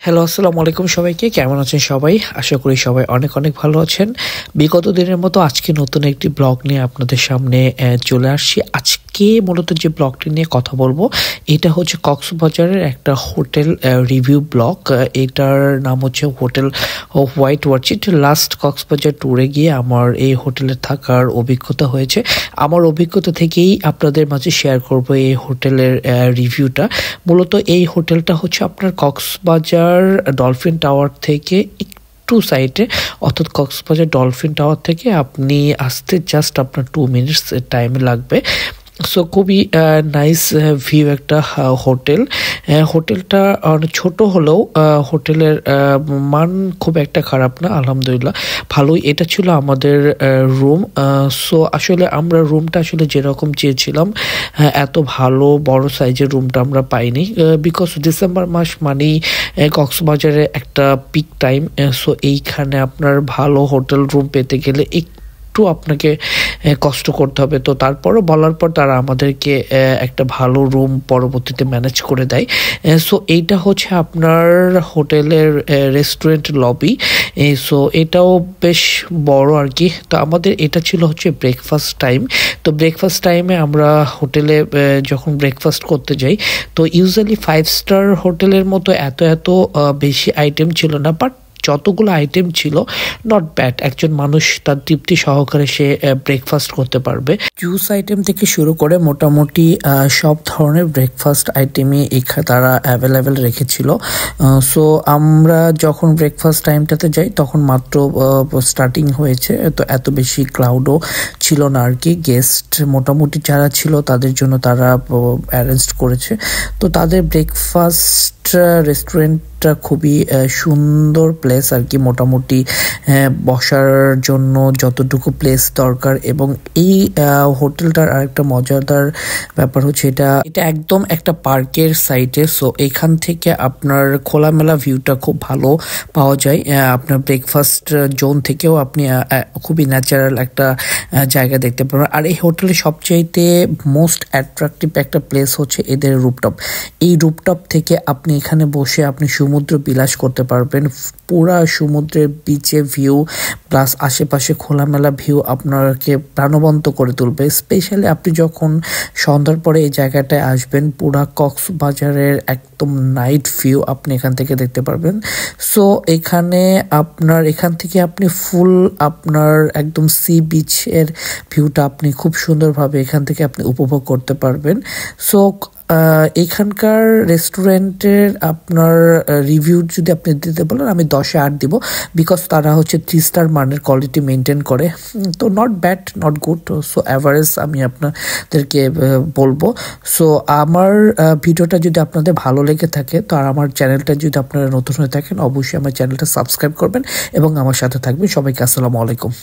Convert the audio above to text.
Hello, আসসালামু আলাইকুম সবাইকে। কেমন আছেন সবাই? আশা করি সবাই অনেক অনেক ভালো আছেন। বিগত দিনের মতো আজকে নতুন একটি ব্লগ নিয়ে আপনাদের সামনে চলে আসছি। আজকে মূলত যে ব্লগটি নিয়ে কথা বলবো এটা হচ্ছে কক্সবাজারের একটা হোটেল রিভিউ ব্লগ। এটার নাম হচ্ছে হোটেল হোয়াইট ওয়ার্চিট। লাস্ট কক্সবাজার ট্যুরে গিয়ে আমার এই হোটেলে থাকার অভিজ্ঞতা হয়েছে। আমার অভিজ্ঞতা থেকেই আপনাদের মাঝে শেয়ার করব এই হোটেলের রিভিউটা। মূলত এই হোটেলটা হচ্ছে আপনার কক্সবাজার ডলফিন টাওয়ার থেকে একটু সাইডে, অর্থাৎ কক্সবাজার ডলফিন টাওয়ার থেকে আপনি আসতে জাস্ট আপনার 2 মিনিটস টাইম লাগবে। সো খুবই নাইস ভিউ একটা হোটেল। হোটেলটা ছোট হলেও হোটেলের মান খুব একটা খারাপ না, আলহামদুলিল্লাহ ভালোই। এটা ছিল আমাদের রুম। সো আসলে আমরা রুমটা আসলে যেরকম চেয়েছিলাম এত ভালো বড় সাইজের রুমটা আমরা পাইনি, বিকজ ডিসেম্বর মাস মানেই কক্সবাজারে একটা পিক টাইম। সো এইখানে আপনার ভালো হোটেল রুম পেতে গেলে একটু আপনাকে কষ্ট করতে হবে। তো তারপরও বলার পর তারা আমাদেরকে একটা ভালো রুম পরবর্তীতে ম্যানেজ করে দেয়। সো এইটা হচ্ছে আপনার হোটেলের রেস্টুরেন্ট লবি। সো এটাও বেশ বড় আর কি। তো আমাদের এটা ছিল হচ্ছে ব্রেকফাস্ট টাইম। তো ব্রেকফাস্ট টাইমে আমরা হোটেলে যখন ব্রেকফাস্ট করতে যাই, তো ইউজুয়ালি 5 স্টার হোটেলের মতো এত বেশি আইটেম ছিল না, বাট যতগুলো আইটেম ছিল নট ব্যাড। একজন মানুষ তার তৃপ্তি সহকারে সে ব্রেকফাস্ট করতে পারবে। জুস আইটেম থেকে শুরু করে মোটামুটি সব ধরনের ব্রেকফাস্ট আইটেমই তারা অ্যাভেলেবেল রেখেছিল। সো আমরা যখন ব্রেকফাস্ট টাইমটাতে যাই তখন মাত্র স্টার্টিং হয়েছে, তো এত বেশি ক্রাউডও ছিল না আর কি। গেস্ট মোটামুটি যারা ছিল তাদের জন্য তারা অ্যারেঞ্জ করেছে। তো তাদের ব্রেকফাস্ট রেস্টুরেন্টটা খুবই সুন্দর প্লেস আর কি। মোটামুটি বসার জন্য যতটুকু প্লেস দরকার। এবং এই হোটেলটার আরেকটা মজাদার ব্যাপার হচ্ছে এটা একদম একটা পার্কের সাইটে। সো এখান থেকে আপনার খোলামেলা ভিউটা খুব ভালো পাওয়া যায়। আপনার ব্রেকফাস্ট জোন থেকেও আপনি খুবই ন্যাচারাল একটা জায়গা দেখতে পাবেন। আর এই হোটেলের সবচাইতে মোস্ট অ্যাট্রাকটিভ একটা প্লেস হচ্ছে এদের রুফটপ। এই রুফটপ থেকে আপনি এখানে বসে আপনি সমুদ্র বিলাস করতে পারবেন। পুরা সমুদ্রের বিচে ভিউ প্লাস আশেপাশে খোলামেলা ভিউ আপনাকে প্রাণবন্ত করে তুলবে। স্পেশালি আপনি যখন সন্ধ্যার পরে এই জায়গাটায় আসবেন, পুরা কক্সবাজারের একদম নাইট ভিউ আপনি এখান থেকে দেখতে পারবেন। সো এখান থেকে আপনি ফুল আপনার একদম সি বিচের ভিউটা আপনি খুব সুন্দরভাবে এখান থেকে আপনি উপভোগ করতে পারবেন। সো এখানকার রেস্টুরেন্টের আপনার রিভিউ যদি আপনি দিতে বলেন, আমি 10-এ 8 দিব, বিকজ তারা হচ্ছে 3 স্টার মানের কোয়ালিটি মেনটেন করে। তো not bad, not good, so average আমি আপনাদেরকে বলবো। সো আমার ভিডিওটা যদি আপনাদের ভালো লেগে থাকে, তো আর আমার চ্যানেলটা যদি আপনারা নতুন হয়ে থাকেন, অবশ্যই আমার চ্যানেলটা সাবস্ক্রাইব করবেন এবং আমার সাথে থাকবেন। সবাইকে আসসালামু আলাইকুম।